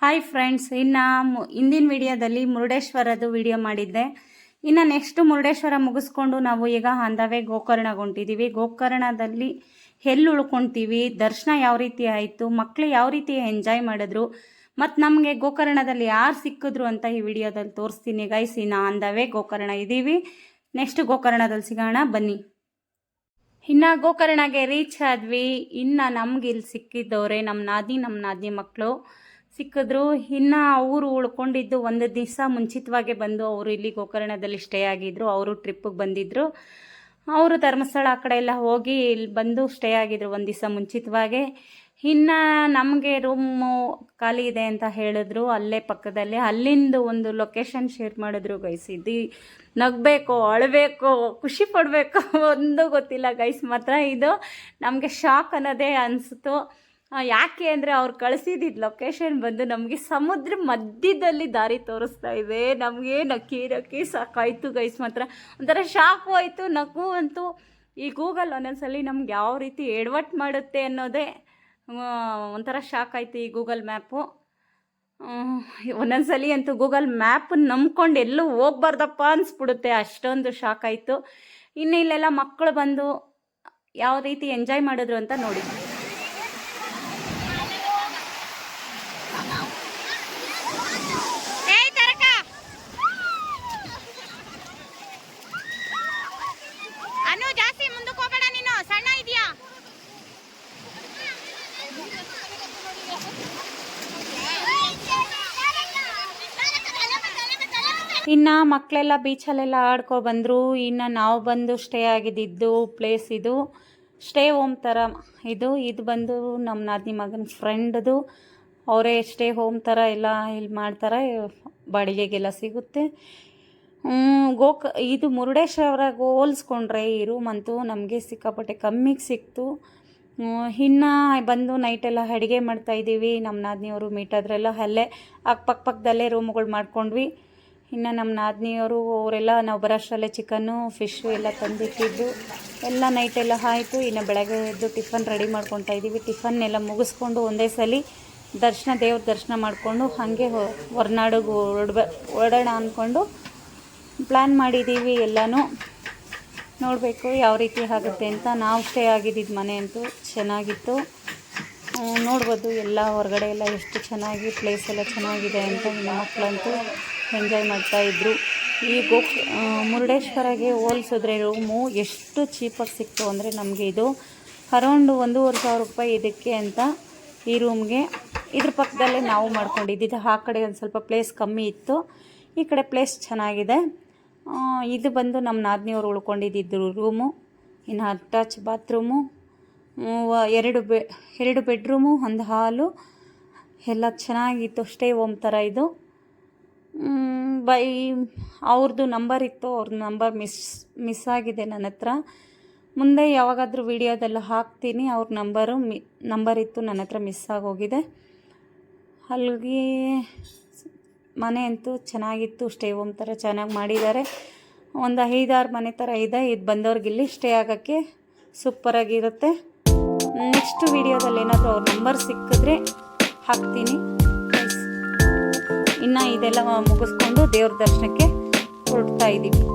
Hi friends, ಇನ್ನು ಹಿಂದಿನ ವಿಡಿಯೋದಲ್ಲಿ ಮುರುಡೇಶ್ವರದ್ದು ವಿಡಿಯೋ ಮಾಡಿದ್ದೆ. ಇನ್ನು ನೆಕ್ಸ್ಟ್ ಮುರುಡೇಶ್ವರ ಮುಗಿಸ್ಕೊಂಡು ನಾವು ಈಗ ಅಂದವೇ ಗೋಕರ್ಣಗೆ ಹೊಂಟಿದ್ದೀವಿ. ಗೋಕರ್ಣದಲ್ಲಿ ಎಲ್ಲಿ ಉಳ್ಕೊತೀವಿ, ದರ್ಶನ ಯಾವ ರೀತಿ ಆಯಿತು, ಮಕ್ಕಳು ಯಾವ ರೀತಿ ಎಂಜಾಯ್ ಮಾಡಿದ್ರು, ಮತ್ತು ನಮಗೆ ಗೋಕರ್ಣದಲ್ಲಿ ಯಾರು ಸಿಕ್ಕಿದ್ರು ಅಂತ ಈ ವಿಡಿಯೋದಲ್ಲಿ ತೋರಿಸ್ತೀನಿ ಗೈಸ್. ಇನ್ನು ಅಂದವೇ ಗೋಕರ್ಣ ಇದ್ದೀವಿ. ನೆಕ್ಸ್ಟ್ ಗೋಕರ್ಣದಲ್ಲಿ ಸಿಗೋಣ ಬನ್ನಿ. ಇನ್ನು ಗೋಕರ್ಣಗೆ ರೀಚ್ ಆದ್ವಿ. ಇನ್ನು ನಮ್ಗೆ ಇಲ್ಲಿ ಸಿಕ್ಕಿದ್ದವ್ರೆ ನಮ್ಮ ನಾದಿನಿ ಮಕ್ಕಳು ಸಿಕ್ಕಿದ್ರು. ಇನ್ನು ಅವರು ಉಳ್ಕೊಂಡಿದ್ದು ಒಂದು ದಿವಸ ಮುಂಚಿತವಾಗೇ ಬಂದು ಅವರು ಇಲ್ಲಿ ಗೋಕರ್ಣದಲ್ಲಿ ಸ್ಟೇ ಆಗಿದ್ರು. ಅವರು ಟ್ರಿಪ್ಪಿಗೆ ಬಂದಿದ್ದರು. ಅವರು ಧರ್ಮಸ್ಥಳ ಆ ಕಡೆ ಎಲ್ಲ ಹೋಗಿ ಇಲ್ಲಿ ಬಂದು ಸ್ಟೇ ಆಗಿದ್ರು ಒಂದು ದಿವಸ ಮುಂಚಿತವಾಗೇ. ಇನ್ನು ನಮಗೆ ರೂಮು ಖಾಲಿ ಇದೆ ಅಂತ ಹೇಳಿದ್ರು ಅಲ್ಲೇ ಪಕ್ಕದಲ್ಲೇ. ಅಲ್ಲಿಂದ ಒಂದು ಲೊಕೇಶನ್ ಶೇರ್ ಮಾಡಿದ್ರು ಗೈಸ್. ಇದು ನಗಬೇಕು, ಅಳಬೇಕು, ಖುಷಿ ಪಡಬೇಕು ಒಂದು ಗೊತ್ತಿಲ್ಲ ಗೈಸ್. ಮಾತ್ರ ಇದು ನಮಗೆ ಶಾಕ್ ಅನ್ನೋದೇ ಅನಿಸ್ತು. ಯಾಕೆ ಅಂದರೆ ಅವ್ರು ಕಳಿಸಿದ್ದು ಲೊಕೇಶನ್ ಬಂದು ನಮಗೆ ಸಮುದ್ರ ಮಧ್ಯದಲ್ಲಿ ದಾರಿ ತೋರಿಸ್ತಾ ಇದೆ. ನಮಗೆ ನಕ್ಕಿ ಸಾಕಾಯಿತು ಗೈಸ್. ಮಾತ್ರ ಒಂಥರ ಶಾಕು ಆಯಿತು, ನಗು ಅಂತೂ. ಈ ಗೂಗಲ್ ಒಂದೊಂದ್ಸಲಿ ನಮ್ಗೆ ಯಾವ ರೀತಿ ಎಡವಟ್ಟು ಮಾಡುತ್ತೆ ಅನ್ನೋದೇ ಒಂಥರ ಶಾಕ್ ಆಯಿತು ಈ ಗೂಗಲ್ ಮ್ಯಾಪು. ಒಂದೊಂದ್ಸಲಿ ಅಂತೂ ಗೂಗಲ್ ಮ್ಯಾಪ್ ನಂಬ್ಕೊಂಡು ಎಲ್ಲೂ ಹೋಗ್ಬಾರ್ದಪ್ಪ ಅನಿಸ್ಬಿಡುತ್ತೆ, ಅಷ್ಟೊಂದು ಶಾಕ್ ಆಯಿತು. ಇನ್ನು ಇಲ್ಲೆಲ್ಲ ಮಕ್ಕಳು ಬಂದು ಯಾವ ರೀತಿ ಎಂಜಾಯ್ ಮಾಡಿದ್ರು ಅಂತ ನೋಡಿ. ಇನ್ನು ಮಕ್ಕಳೆಲ್ಲ ಬೀಚಲ್ಲೆಲ್ಲ ಆಡ್ಕೊಬಂದರು. ಇನ್ನು ನಾವು ಬಂದು ಸ್ಟೇ ಆಗಿದ್ದು ಪ್ಲೇಸ್ ಇದು ಸ್ಟೇ ಹೋಮ್ ಥರ. ಇದು ಬಂದು ನಮ್ಮ ನಾದಿನಿ ಮಗನ ಫ್ರೆಂಡ್ದು. ಅವರೇ ಸ್ಟೇ ಹೋಮ್ ಥರ ಎಲ್ಲ ಇಲ್ಲಿ ಮಾಡ್ತಾರೆ, ಬಾಡಿಗೆಗೆಲ್ಲ ಸಿಗುತ್ತೆ. ಇದು ಮುರುಡೇಶ್ವರಗೆ ಹೋಲಿಸ್ಕೊಂಡ್ರೆ ಈ ರೂಮ್ ಅಂತೂ ನಮಗೆ ಸಿಕ್ಕಾಪಟ್ಟೆ ಕಮ್ಮಿಗೆ ಸಿಕ್ತು. ಇನ್ನು ಬಂದು ನೈಟೆಲ್ಲ ಅಡುಗೆ ಮಾಡ್ತಾಯಿದ್ದೀವಿ. ನಮ್ಮ ನಾದಿನಿಯವರು ಮೀಟಾದ್ರೆಲ್ಲ ಅಲ್ಲೇ ಪಕ್ಕದಲ್ಲೇ ರೂಮ್ಗಳು ಮಾಡ್ಕೊಂಡ್ವಿ. ಇನ್ನು ನಮ್ಮ ನಾದಿನಿಯವರು ಅವರೆಲ್ಲ ನಾವು ಬರೋಷ್ಟರಲ್ಲೇ ಚಿಕನ್ನು ಫಿಶ್ಶು ಎಲ್ಲ ತಂದಿಟ್ಟಿದ್ದು ಎಲ್ಲ ನೈಟೆಲ್ಲ ಆಯಿತು. ಇನ್ನು ಬೆಳಗ್ಗೆ ಎದ್ದು ಟಿಫನ್ ರೆಡಿ ಮಾಡ್ಕೊತಾ ಇದ್ದೀವಿ. ಟಿಫನ್ನೆಲ್ಲ ಮುಗಿಸ್ಕೊಂಡು ಒಂದೇ ಸಲ ದೇವ್ರ ದರ್ಶನ ಮಾಡಿಕೊಂಡು ಹಾಗೆ ಹೊರನಾಡಿಗೆ ಹೊರಡೋಣ ಅಂದ್ಕೊಂಡು ಪ್ಲ್ಯಾನ್ ಮಾಡಿದ್ದೀವಿ. ಎಲ್ಲನೂ ನೋಡಬೇಕು ಯಾವ ರೀತಿ ಆಗುತ್ತೆ ಅಂತ. ನಾವು ಸ್ಟೇ ಆಗಿದ್ದಿದ್ದು ಮನೆ ಅಂತೂ ಚೆನ್ನಾಗಿತ್ತು. ನೋಡ್ಬೋದು ಎಲ್ಲ ಹೊರಗಡೆ ಎಲ್ಲ ಎಷ್ಟು ಚೆನ್ನಾಗಿ ಪ್ಲೇಸ್ ಎಲ್ಲ ಚೆನ್ನಾಗಿದೆ ಅಂತ. ನಮ್ಮ ಮಕ್ಕಳಂತೂ ಎಂಜಾಯ್ ಮಾಡ್ತಾಯಿದ್ರು. ಈ ಮುರುಡೇಶ್ವರಗೆ ಹೋಲಿಸಿದ್ರೆ ರೂಮು ಎಷ್ಟು ಚೀಪಾಗಿ ಸಿಕ್ತು ಅಂದರೆ ನಮಗೆ ಇದು ಅರೌಂಡ್ 1,500 ರೂಪಾಯಿ ಇದಕ್ಕೆ ಅಂತ ಈ ರೂಮ್ಗೆ. ಇದ್ರ ಪಕ್ಕದಲ್ಲೇ ನಾವು ಮಾಡ್ಕೊಂಡಿದ್ದು. ಆ ಕಡೆ ಒಂದು ಸ್ವಲ್ಪ ಪ್ಲೇಸ್ ಕಮ್ಮಿ ಇತ್ತು, ಈ ಕಡೆ ಪ್ಲೇಸ್ ಚೆನ್ನಾಗಿದೆ. ಇದು ಬಂದು ನಮ್ಮ ನಾದಿನಿಯವರು ಉಳ್ಕೊಂಡಿದ್ದಿದ್ರು ರೂಮು. ಇನ್ನು ಅಟ್ಯಾಚ್ ಬಾತ್ರೂಮು, 2 ಬೆಡ್ರೂಮು, 1 ಹಾಲು ಎಲ್ಲ ಚೆನ್ನಾಗಿತ್ತು. ಸ್ಟೇ ಹೋಮ್ ಥರ ಇದು. ಅವ್ರದ್ದು ನಂಬರ್ ಇತ್ತು, ಅವ್ರ ನಂಬರ್ ಮಿಸ್ ಆಗಿದೆ ನನ್ನ ಹತ್ರ. ಮುಂದೆ ಯಾವಾಗಾದರೂ ವಿಡಿಯೋದೆಲ್ಲ ಹಾಕ್ತೀನಿ. ಅವ್ರ ನಂಬರ್ ಇತ್ತು, ನನ್ನ ಹತ್ರ ಮಿಸ್ ಆಗೋಗಿದೆ. ಅಲ್ಲಿಗೆ ಮನೆ ಅಂತೂ ಚೆನ್ನಾಗಿತ್ತು. ಸ್ಟೇ ಹೋಮ್ ಥರ ಚೆನ್ನಾಗಿ ಮಾಡಿದ್ದಾರೆ. ಒಂದು 5-6 ಮನೆ ಥರ ಇದೆ. ಇದು ಬಂದವ್ರಿಗಿಲ್ಲಿ ಸ್ಟೇ ಆಗೋಕ್ಕೆ ಸೂಪರಾಗಿರುತ್ತೆ. ನೆಕ್ಸ್ಟ್ ವಿಡಿಯೋದಲ್ಲಿ ಏನಾದರೂ ಅವ್ರ ನಂಬರ್ ಸಿಕ್ಕಿದ್ರೆ ಹಾಕ್ತೀನಿ. ಇನ್ನು ಇದೆಲ್ಲ ಮುಗಿಸ್ಕೊಂಡು ದೇವ್ರ ದರ್ಶನಕ್ಕೆ ಹೊರಡ್ತಾ ಇದ್ದೀವಿ.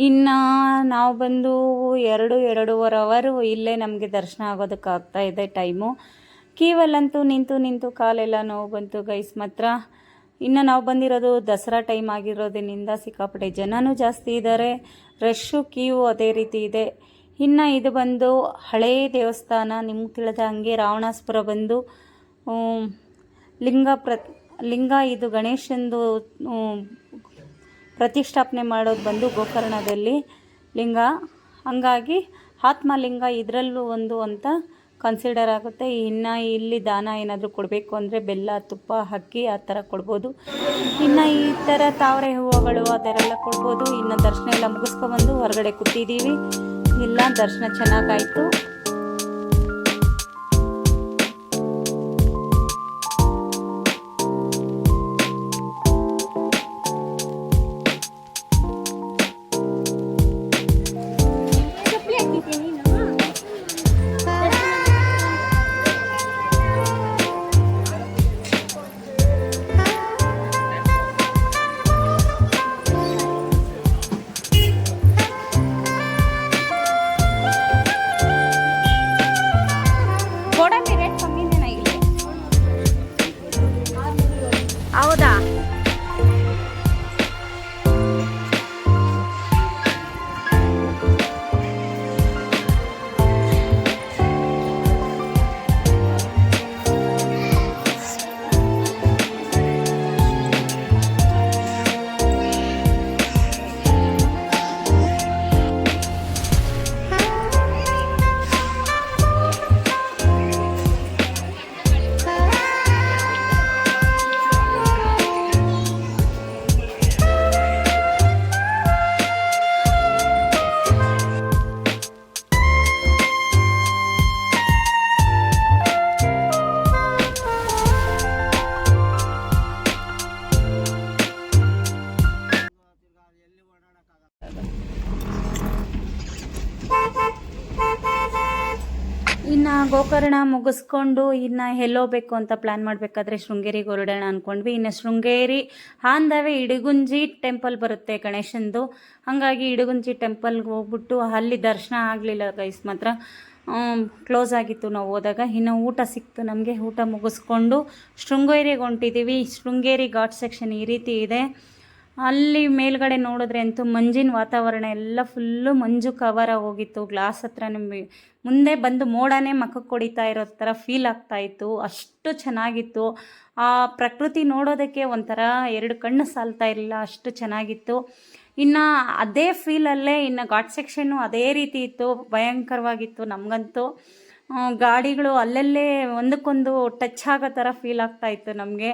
ಇನ್ನು ನಾವು ಬಂದು 2-2.5 ಅವರು ಇಲ್ಲೇ ನಮಗೆ ದರ್ಶನ ಆಗೋದಕ್ಕಾಗ್ತಾ ಇದೆ ಟೈಮು. ಕ್ಯೂವಲ್ಲಂತೂ ನಿಂತು ಕಾಲೆಲ್ಲ ನೋವು ಬಂತು ಗೈಸ್ ಮಾತ್ರ. ಇನ್ನು ನಾವು ಬಂದಿರೋದು ದಸರಾ ಟೈಮ್ ಆಗಿರೋದ್ರಿಂದ ಸಿಕ್ಕಾಪಟ್ಟೆ ಜನನೂ ಜಾಸ್ತಿ ಇದ್ದಾರೆ, ರಶ್ಶು ಕ್ಯೂ ಅದೇ ರೀತಿ ಇದೆ. ಇನ್ನು ಇದು ಬಂದು ಹಳೇ ದೇವಸ್ಥಾನ, ನಿಮ್ಗೆ ತಿಳಿದ ಹಾಗೆ ರಾವಣಾಸ್ಪುರ ಬಂದು ಲಿಂಗ ಇದು ಗಣೇಶಂದು ಪ್ರತಿಷ್ಠಾಪನೆ ಮಾಡೋದು ಬಂದು ಗೋಕರ್ಣದಲ್ಲಿ ಲಿಂಗ, ಹಾಗಾಗಿ ಆತ್ಮಲಿಂಗ ಇದರಲ್ಲೂ ಒಂದು ಅಂತ ಕನ್ಸಿಡರ್ ಆಗುತ್ತೆ. ಇನ್ನು ಇಲ್ಲಿ ದಾನ ಏನಾದರೂ ಕೊಡಬೇಕು ಅಂದರೆ ಬೆಲ್ಲ, ತುಪ್ಪ, ಅಕ್ಕಿ ಆ ಥರ ಕೊಡ್ಬೋದು. ಇನ್ನು ಈ ಥರ ತಾವರೆ ಹೂವುಗಳು ಅದರೆಲ್ಲ ಕೊಡ್ಬೋದು. ಇನ್ನು ದರ್ಶನ ಎಲ್ಲ ಮುಗಿಸ್ಕೊಬಂದು ಹೊರಗಡೆ ಕೂತಿದ್ದೀವಿ. ಇಲ್ಲ ದರ್ಶನ ಚೆನ್ನಾಗಾಯಿತು. ಹೌದಾ? ಇನ್ನು ಗೋಕರ್ಣ ಮುಗಿಸ್ಕೊಂಡು ಇನ್ನು ಎಲ್ಲೋಗ್ಬೇಕು ಅಂತ ಪ್ಲ್ಯಾನ್ ಮಾಡಬೇಕಾದ್ರೆ ಶೃಂಗೇರಿಗೆ ಹೊರಡೋಣ ಅಂದ್ಕೊಂಡ್ವಿ. ಇನ್ನು Sringeri on the way Idagunji temple ಬರುತ್ತೆ ಗಣೇಶಂದು, ಹಾಗಾಗಿ ಇಡಗುಂಜಿ ಟೆಂಪಲ್ಗೆ ಹೋಗ್ಬಿಟ್ಟು ಅಲ್ಲಿ ದರ್ಶನ ಆಗಲಿಲ್ಲ ಗೈಸ್ ಮಾತ್ರ, ಕ್ಲೋಸ್ ಆಗಿತ್ತು ನಾವು ಹೋದಾಗ. ಇನ್ನು ಊಟ ಸಿಕ್ತು ನಮಗೆ, ಊಟ ಮುಗಿಸ್ಕೊಂಡು ಶೃಂಗೇರಿಗೆ ಹೊಂಟಿದ್ದೀವಿ. ಶೃಂಗೇರಿ ಘಾಟ್ ಸೆಕ್ಷನ್ ಈ ರೀತಿ ಇದೆ. ಅಲ್ಲಿ ಮೇಲ್ಗಡೆ ನೋಡಿದ್ರೆ ಅಂತೂ ಮಂಜಿನ ವಾತಾವರಣ ಎಲ್ಲ ಫುಲ್ಲು ಮಂಜು ಕವರ ಹೋಗಿತ್ತು. ಗ್ಲಾಸ್ ಹತ್ರ ನಮಗೆ ಮುಂದೆ ಬಂದು ಮೋಡನೇ ಮಖಕ್ಕೆ ಹೊಡಿತಾ ಇರೋ ಥರ ಫೀಲ್ ಆಗ್ತಾಯಿತ್ತು, ಅಷ್ಟು ಚೆನ್ನಾಗಿತ್ತು. ಆ ಪ್ರಕೃತಿ ನೋಡೋದಕ್ಕೆ ಒಂಥರ 2 ಕಣ್ಣು ಸಾಲ್ತಾ ಇರಲಿಲ್ಲ, ಅಷ್ಟು ಚೆನ್ನಾಗಿತ್ತು. ಇನ್ನು ಅದೇ ಫೀಲಲ್ಲೇ ಇನ್ನು ಘಾಟ್ ಸೆಕ್ಷನ್ನು ಅದೇ ರೀತಿ ಇತ್ತು, ಭಯಂಕರವಾಗಿತ್ತು. ನಮಗಂತೂ ಗಾಡಿಗಳು ಅಲ್ಲಲ್ಲೇ ಒಂದಕ್ಕೊಂದು ಟಚ್ ಆಗೋ ಥರ ಫೀಲ್ ಆಗ್ತಾಯಿತ್ತು ನಮಗೆ.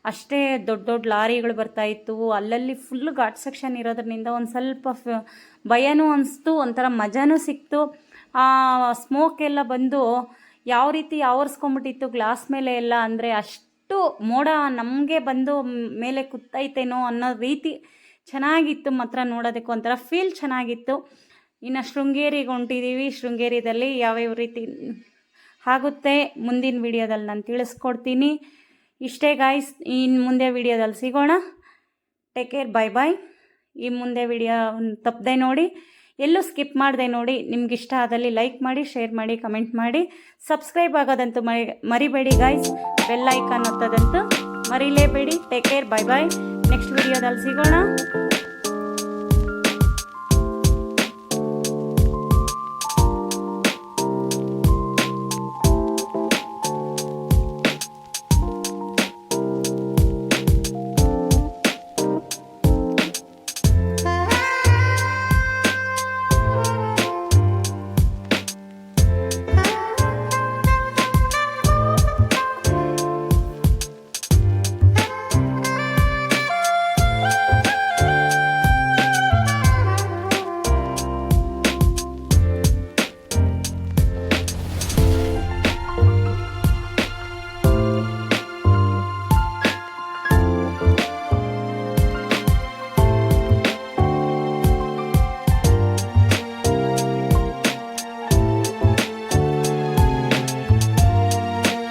ಅಷ್ಟೇ ದೊಡ್ಡ ದೊಡ್ಡ ಲಾರಿಗಳು ಬರ್ತಾಯಿತ್ತು. ಅಲ್ಲಲ್ಲಿ ಫುಲ್ ಘಾಟ್ ಸೆಕ್ಷನ್ ಇರೋದ್ರಿಂದ ಒಂದು ಸ್ವಲ್ಪ ಭಯನೂ ಅನಿಸ್ತು, ಒಂಥರ ಮಜಾನೂ ಸಿಕ್ತು. ಆ ಸ್ಮೋಕ್ ಎಲ್ಲ ಬಂದು ಯಾವ ರೀತಿ ಆವರಿಸ್ಕೊಂಬಿಟ್ಟಿತ್ತು ಗ್ಲಾಸ್ ಮೇಲೆ ಎಲ್ಲ, ಅಂದರೆ ಅಷ್ಟು ಮೋಡ ನಮಗೆ ಬಂದು ಮೇಲೆ ಕುತ್ತೈತೇನೋ ಅನ್ನೋ ರೀತಿ ಚೆನ್ನಾಗಿತ್ತು ಮಾತ್ರ. ನೋಡೋದಕ್ಕೆ ಒಂಥರ ಫೀಲ್ ಚೆನ್ನಾಗಿತ್ತು. ಇನ್ನು ಶೃಂಗೇರಿಗೆ ಹೊಂಟಿದ್ದೀವಿ. ಶೃಂಗೇರಿಯಲ್ಲಿ ಯಾವ್ಯಾವ ರೀತಿ ಆಗುತ್ತೆ ಮುಂದಿನ ವಿಡಿಯೋದಲ್ಲಿ ನಾನು ತಿಳಿಸ್ಕೊಡ್ತೀನಿ. ಇಷ್ಟೇ ಗಾಯ್ಸ್, ಇನ್ನು ಮುಂದೆ ವಿಡಿಯೋದಲ್ಲಿ ಸಿಗೋಣ. ಟೇಕ್ ಕೇರ್, ಬಾಯ್. ಈ ಮುಂದೆ ವಿಡಿಯೋ ತಪ್ಪದೆ ನೋಡಿ, ಎಲ್ಲೂ ಸ್ಕಿಪ್ ಮಾಡದೆ ನೋಡಿ. ನಿಮ್ಗೆ ಇಷ್ಟ ಆದಲ್ಲಿ ಲೈಕ್ ಮಾಡಿ, ಶೇರ್ ಮಾಡಿ, ಕಮೆಂಟ್ ಮಾಡಿ. ಸಬ್ಸ್ಕ್ರೈಬ್ ಆಗೋದಂತೂ ಮರಿಬೇಡಿ ಗಾಯ್ಸ್. ಬೆಲ್ ಐಕಾನ್ ಒತ್ತೋದಂತೂ ಮರಿಲೇಬೇಡಿ. Take care, bye. ನೆಕ್ಸ್ಟ್ ವಿಡಿಯೋದಲ್ಲಿ ಸಿಗೋಣ.